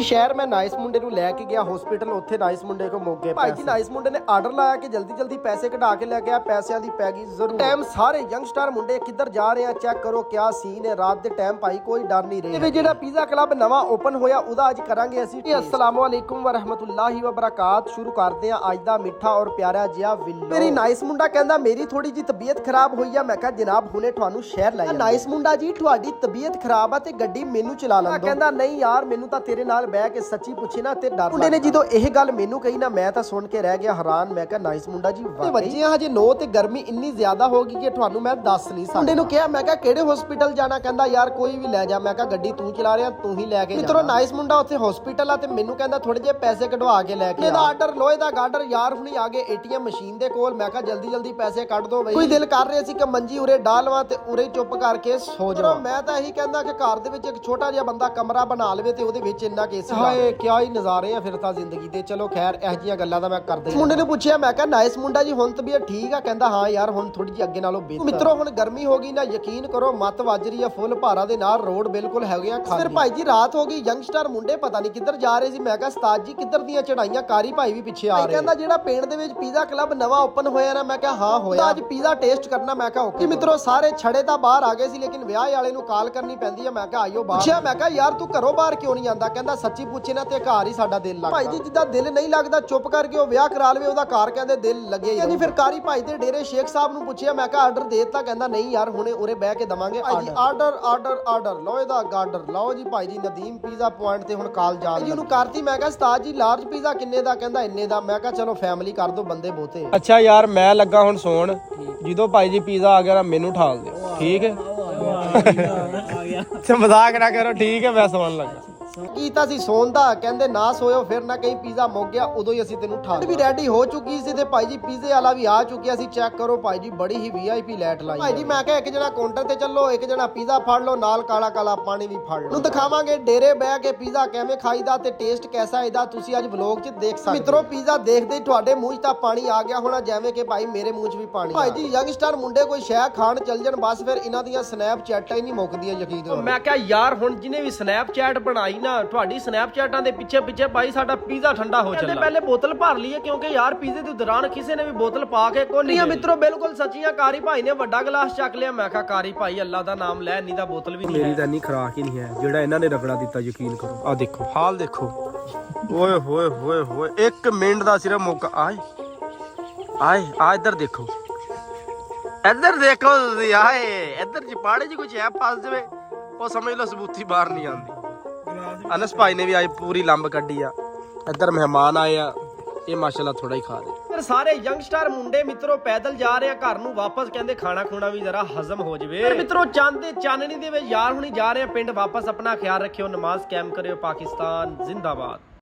ਸ਼ਹਿਰ ਮੈਂ ਨਾਈਸ ਮੁੰਡੇ ਨੂੰ ਲੈ ਕੇ ਗਿਆ ਹਸਪੀਟਲ, ਉੱਥੇ ਨਾਈਸ ਮੁੰਡੇ ਕੋ ਮੁੱਕ ਗਏ ਭਾਈ ਜੀ। ਨਾਈਸ ਮੁੰਡੇ ਨੇ ਆਰਡਰ ਲਾਇਆ ਕਿ ਜਲਦੀ ਜਲਦੀ ਪੈਸੇ ਕਢਾ ਕੇ ਲੈ ਗਿਆ, ਪੈਸਿਆਂ ਦੀ ਪੈ ਗਈ ਜ਼ਰੂਰ। ਟਾਈਮ ਸਾਰੇ ਯੰਗਸਟਰ ਮੁੰਡੇ ਕਿੱਧਰ ਜਾ ਰਹੇ ਆ, ਚੈੱਕ ਕਰੋ ਕਿਆ ਸੀਨ ਹੈ ਰਾਤ ਦੇ ਟਾਈਮ ਭਾਈ, ਕੋਈ ਡਰ ਨਹੀਂ ਰਿਹਾ। ਜਿਹੜਾ ਪੀਜ਼ਾ ਕਲੱਬ ਨਵਾਂ ਓਪਨ ਹੋਇਆ ਉਹਦਾ ਅੱਜ ਕਰਾਂਗੇ ਅਸੀਂ। अस्सलामु अलैकुम वरहमतुल्लाहि वबरकात। शुरू करते हैं आज दा मिठा और प्यारा जिहा वीडियो। मेरी नाइस मुंडा कहंदा मेरी थोड़ी जी तबीयत खराब हुई है। मैं कहा जनाब हुणे तुहानू शहर ले जांदे। नाइस मुंडा जी तुहाडी तबीयत खराब है ते गड्डी मेनू चला लैन दो। कहंदा नहीं यार मेनू तां तेरे नाल बैठ के सच्ची पुछे ना ते डर। मुंडे ने जदों ਇਹ ਗੱਲ ਮੈਨੂੰ ਕਹੀ ਨਾ ਮੈਂ ਤਾਂ ਸੁਣ ਕੇ ਰਹਿ ਗਿਆ ਹੈਰਾਨ। ਮੈਂ ਕਿਹਾ ਨਾइस ਮੁੰਡਾ ਜੀ ਬੱਚੇ ਹਜੇ 9 ਤੇ ਗਰਮੀ ਇੰਨੀ ਜ਼ਿਆਦਾ ਹੋ ਗਈ ਕਿ ਤੁਹਾਨੂੰ ਮੈਂ ਦੱਸ ਨਹੀਂ ਸਕਦਾ। ਮੁੰਡੇ ਨੂੰ ਕਿਹਾ ਮੈਂ ਕਿਹਾ ਕਿਹੜੇ ਹਸਪੀਟਲ ਜਾਣਾ, ਕਹਿੰਦਾ ਯਾਰ ਕੋਈ ਵੀ ਲੈ ਜਾ। ਮੈਂ ਕਿਹਾ ਗੱਡੀ ਤੂੰ ਚਲਾ ਰਿਹਾ ਤੂੰ ਹੀ ਲੈ ਕੇ ਜਾ। ਮਿੱਤਰੋ ਨਾइस ਮੁੰਡਾ ਉੱਥੇ ਹਸਪੀਟਲ ਆ ਤੇ ਮੈਨੂੰ ਕਹਿੰਦਾ ਥੋੜੇ ਜਿਹੇ ਪੈਸੇ ਕਢਵਾ ਕੇ ਲੈ ਕੇ। ਇਹਦਾ ਆਰਡਰ ਲੋਹੇ ਦਾ ਗਾਰਡਰ ਯਾਰ ਹੁਣੀ ਆ ਗਏ ATM ਮਸ਼ੀਨ ਦੇ ਕੋਲ। ਮੈਂ ਕਿਹਾ ਜਲਦੀ ਜਲਦੀ ਪੈਸੇ ਕੱਢ ਦੋ ਬਈ। ਕੋਈ ਦਿਲ ਕਰ ਰਿਹਾ ਸੀ ਕਿ ਮੰਜੀ ਉਰੇ ਡਾਲਵਾ ਤੇ ਉਰੇ ਚੁੱਪ ਕਰਕੇ ਸੋ ਜਾਵਾਂ। ਮੈਂ ਤਾਂ ਇਹੀ ਕਹਿੰਦਾ ਕਿ ਘਰ ਦੇ ਵਿੱਚ ਇੱਕ ਛੋਟਾ ਜਿਹਾ ਬੰਦਾ ਕਮਰਾ ਬਣਾ ਲਵੇ ਤੇ ਉਹਦੇ ਵਿੱਚ ਇੰਨਾ ਕੇਸੀ ਹਾਏ ਕਿਆ ਹੀ ਨਜ਼ਾਰੇ ਆ ਫਿਰ ਤਾਂ ਜ਼ਿੰਦਗੀ ਦੇ। ਚਲੋ ਖੈਰ ਇਹ ਜੀਆਂ ਗੱਲਾਂ ਦਾ ਮੈਂ ਕਰਦੇ। ਮੁੰਡੇ ਨੇ ਪੁੱਛਿਆ ਮੈਂ ਕਿਹਾ ਨਾइस ਮੁੰਡਾ ਜੀ ਹੁਣ ਤਬੀਅਤ ਠੀਕ ਆ? ਕਹਿੰਦਾ ਹਾਂ ਯਾਰ ਹੁਣ ਥੋੜੀ ਜਿਹੀ ਅੱਗੇ ਨਾਲੋਂ ਬਿਹਤਰ। ਮਿੱਤਰੋ ਹੁਣ ਗਰਮੀ ਹੋ ਗਈ ਨਾ, ਯਕੀਨ ਕਰੋ ਮੱਤ ਵੱਜ ਰਹੀ ਆ ਫੁੱਲ ਭਾਰਾ ਦੇ ਨਾਲ, ਰੋਡ ਬਿਲਕੁਲ ਹੈਗੇ ਆ ਖਾਲੀ। ਫਿਰ ਭਾਈ ਜੀ ਰਾਤ ਹੋ ਗਈ, ਯੰਗਸਟਰ ਮੁੰਡੇ ਪਤਾ ਨਹੀਂ ਕਿੱਧਰ ਜਾ ਰਹੇ ਸੀ। ਮੈਂ ਕਿਹਾ ਉਸਤਾਦ ਜੀ ਕਿੱਧਰ ਦੀਆਂ ਚੜਾਈਆਂ, ਕਾਰੀ ਭਾਈ ਵੀ ਪਿੱਛੇ ਆ ਰਹੇ। ਕਹਿੰਦਾ ਜਿਹੜਾ ਪਿੰਡ ਦੇ ਵਿੱਚ ਪੀਜ਼ਾ ਕਲੱਬ ਨਵਾਂ ਓਪਨ ਹੋਇਆ ਨਾ। ਮੈਂ ਕਿਹਾ ਹਾਂ ਹੋਇਆ, ਅੱਜ ਪੀਜ਼ਾ ਟੇਸਟ ਕਰਨਾ। ਮੈਂ ਕਿਹਾ ਓਕੇ। ਮਿੱਤਰੋ ਸਾਰੇ ਛੜੇ ਤਾਂ ਬਾਹਰ ਆ ਗਏ ਸੀ ਲੇਕਿਨ ਵਿਆਹ ਵਾਲੇ ਨੂੰ ਕਾਲ ਕਰਨੀ ਪੈਂਦੀ ਆ। ਮੈਂ ਕਿਹਾ ਆਇਓ ਬਾਹਰ। ਪੁੱਛਿਆ ਮੈਂ ਕਿਹਾ ਯਾਰ ਤੂੰ ਘਰੋਂ ਬਾਹਰ ਕਿਉਂ ਨਹੀਂ ਆਂਦਾ? ਕਹਿੰਦਾ ਸੱਚੀ ਪੁੱਛੇ ਨਾ ਤੇ ਘਰ ਹੀ ਸਾਡਾ ਦਿਲ ਲੱਗਦਾ। ਭਾਈ ਜੀ ਜਿੱਦਾਂ ਦਿਲ ਨਹੀਂ ਲੱਗਦਾ ਚੁੱਪ ਕਰਕੇ ਉਹ ਵਿਆਹ ਕਰਾ ਲਵੇ, ਉਹਦਾ ਘਰ ਕਹਿੰਦੇ ਦਿਲ ਲੱਗੇ ਹੀ ਨਹੀਂ। ਫਿਰ ਕਾਰੀ ਭਾਈ ਦੇ ਡੇਰੇ ਸ਼ੇਖ ਸਾਹਿਬ ਨੂੰ ਪੁੱਛਿਆ ਮੈਂ ਕਿਹਾ ਆਰਡਰ ਦੇ ਦਿੱਤਾ? ਕਹਿੰਦਾ ਨਹੀਂ ਯਾਰ ਹੁਣੇ ਉਰੇ ਬਹਿ ਕੇ ਦਵਾਂਗੇ। ਭਾਈ ਜੀ ਆਰਡਰ ਆਰਡਰ ਆਰਡਰ ਲੋਹੇ ਦਾ ਗਾਰਡਰ ਲਓ ਜੀ। ਭਾਈ ਜੀ ਨਦੀਮ ਪੀਜ਼ਾ ਪੁਆਇੰਟ ਤੇ ਹੁਣ ਕਾਲ ਜਾ ਜੀ ਉਹਨੂੰ ਕਰਤੀ। ਮੈਂ ਕਿਹਾ ਉਸਤਾਦ ਜੀ ਲਾਰਜ ਪੀਜ਼ਾ ਕਿੰਨੇ ਦਾ? ਕਹਿੰਦਾ ਇੰਨੇ ਦਾ। ਮੈਂ ਕਿਹਾ ਚਲੋ ਫੈਮਿਲੀ ਕਰ ਦੋ ਬੰਦੇ ਬਹੁਤੇ। ਅੱਛਾ ਯਾਰ ਮੈਂ ਲੱਗਾ ਹੁਣ ਸੌਣ, ਜਦੋਂ ਭਾਈ ਜੀ ਪੀਜ਼ਾ ਆ ਗਿਆ ਨਾ ਮੈਨੂੰ ਠਾਲ ਦਿਓ ਠੀਕ ਹੈ। ਮਜ਼ਾਕ ਨਾ ਕਰੋ ਠੀਕ ਹੈ, ਮੈਂ ਸੌਣ ਲੱਗਾ। ਕੀਤਾ ਸੀ ਸੌਣ ਦਾ, ਕਹਿੰਦੇ ਨਾ ਸੋਇਓ ਫਿਰ ਨਾ ਕहीं ਪੀਜ਼ਾ ਮੁੱਕ ਗਿਆ, ਉਦੋਂ ਹੀ ਅਸੀਂ ਤੈਨੂੰ ਠਾਲ ਵੀ ਰੈਡੀ ਹੋ ਚੁੱਕੀ ਸੀ ਤੇ ਭਾਈ ਜੀ ਪੀਜ਼ੇ ਵਾਲਾ ਵੀ ਆ ਚੁੱਕਿਆ ਸੀ। ਚੈੱਕ ਕਰੋ ਭਾਈ ਜੀ ਬੜੀ ਹੀ VIP ਲਾਈਟ ਲਾਈ। ਭਾਈ ਜੀ ਮੈਂ ਕਿਹਾ ਇੱਕ ਜਣਾ ਕਾਊਂਟਰ ਤੇ ਚੱਲੋ, ਇੱਕ ਜਣਾ ਪੀਜ਼ਾ ਫੜ ਲਓ, ਨਾਲ ਕਾਲਾ ਕਾਲਾ ਪਾਣੀ ਵੀ ਫੜ ਲਓ। ਨੂੰ ਦਿਖਾਵਾਂਗੇ ਡੇਰੇ ਬਹਿ ਕੇ ਪੀਜ਼ਾ ਕਿਵੇਂ ਖਾਈਦਾ ਤੇ ਟੇਸਟ ਕੈਸਾ ਇਹਦਾ, ਤੁਸੀਂ ਅੱਜ ਵਲੌਗ 'ਚ ਦੇਖ ਸਕਦੇ। ਮਿੱਤਰੋ ਪੀਜ਼ਾ ਦੇਖਦੇ ਤੁਹਾਡੇ ਮੂੰਹ 'ਚ ਤਾਂ ਪਾਣੀ ਆ ਗਿਆ ਹੋਣਾ ਜਿਵੇਂ ਕਿ ਭਾਈ ਮੇਰੇ ਮੂੰਹ 'ਚ ਵੀ ਪਾਣੀ। ਭਾਈ ਜੀ ਯੰਗਸਟਰ ਮੁੰਡੇ ਕੋਈ ਸ਼ੈ ਖਾਣ ਚੱਲ ਜਾਣ ਬਸ ਫਿਰ ਇਹਨਾਂ ਦੀਆਂ ਸਨੈਪਚੈਟਾਂ ਹੀ ਨਹੀਂ ਮੁੱਕਦੀਆਂ ਯਕੀਨ ਕਰੋ। ਮੈਂ ਕਿਹਾ ਯਾਰ ਹੁਣ ਜਿਹਨੇ ਵੀ ਸਨੈਪਚੈਟ ਬਣਾਈ ਨਾ ਤੁਹਾਡੀ ਸਨੈਪਚੈਟਾਂ ਦੇ ਪਿੱਛੇ ਪਿੱਛੇ ਭਾਈ ਸਾਡਾ ਪੀਜ਼ਾ ਠੰਡਾ ਹੋ ਚੱਲਾ। ਪਹਿਲੇ ਬੋਤਲ ਭਰ ਲਈਏ ਕਿਉਂਕਿ ਯਾਰ ਪੀਜ਼ੇ ਦੇ ਦੌਰਾਨ ਕਿਸੇ ਨੇ ਵੀ ਬੋਤਲ ਪਾ ਕੇ ਕੋਈ ਨਹੀਂ। ਮਿੱਤਰੋ ਬਿਲਕੁਲ ਸੱਚੀਆਂ ਕਾਰੀ ਭਾਈ ਨੇ ਵੱਡਾ ਗਲਾਸ ਚੱਕ ਲਿਆ। ਮੈਂ ਕਿਹਾ ਕਾਰੀ ਭਾਈ ਅੱਲਾ ਦਾ ਨਾਮ ਲੈ, ਨਹੀਂ ਤਾਂ ਬੋਤਲ ਵੀ ਨਹੀਂ। ਮੇਰੀ ਤਾਂ ਇੰਨੀ ਖਰਾਕ ਹੀ ਨਹੀਂ ਹੈ ਜਿਹੜਾ ਇਹਨਾਂ ਨੇ ਰਗੜਾ ਦਿੱਤਾ ਯਕੀਨ ਕਰੋ। ਆ ਦੇਖੋ ਹਾਲ ਦੇਖੋ, ਓਏ ਹੋਏ ਹੋਏ ਹੋਏ 1 ਮਿੰਟ ਦਾ ਸਿਰਫ ਮੌਕਾ। ਆਏ ਆਏ ਆ ਇੱਧਰ ਦੇਖੋ, ਇੱਧਰ ਦੇਖੋ ਤੁਸੀਂ। ਆਏ ਇੱਧਰ ਚਪਾੜੇ 'ਚ ਕੁਛ ਹੈ ਫਸ ਜਾਵੇ ਉਹ ਸਮਝ ਲਓ ਸਬੂਤੀ ਬਾਹਰ ਨਹੀਂ ਆਉਂਦੀ। ਅਨਸ ਭਾਈ ਨੇ ਵੀ ਅੱਜ ਪੂਰੀ ਲੰਬ ਕੱਢੀ ਆ। ਇੱਧਰ ਮਹਿਮਾਨ ਆਏ ਆ, ਇਹ ਮਾਸ਼ਾਅੱਲਾ ਥੋੜਾ ਹੀ ਖਾ ਦੇ। ਫਿਰ ਸਾਰੇ ਯੰਗਸਟਰ ਮੁੰਡੇ ਮਿੱਤਰੋ ਪੈਦਲ ਜਾ ਰਹੇ ਆ ਘਰ ਨੂੰ ਵਾਪਸ, ਕਹਿੰਦੇ ਖਾਣਾ ਖੂਣਾ ਵੀ ਜ਼ਰਾ ਹਜ਼ਮ ਹੋ ਜਵੇ। ਫਿਰ ਮਿੱਤਰੋ ਚੰਦ ਚਾਨਣੀ ਦੇ ਵਿੱਚ ਯਾਰ ਹੁਣੀ ਜਾ ਰਹੇ ਆ ਪਿੰਡ ਵਾਪਸ। ਆਪਣਾ ਖਿਆਲ ਰੱਖਿਓ, ਨਮਾਜ਼ ਕਾਇਮ ਕਰਿਓ, ਪਾਕਿਸਤਾਨ ਜ਼ਿੰਦਾਬਾਦ।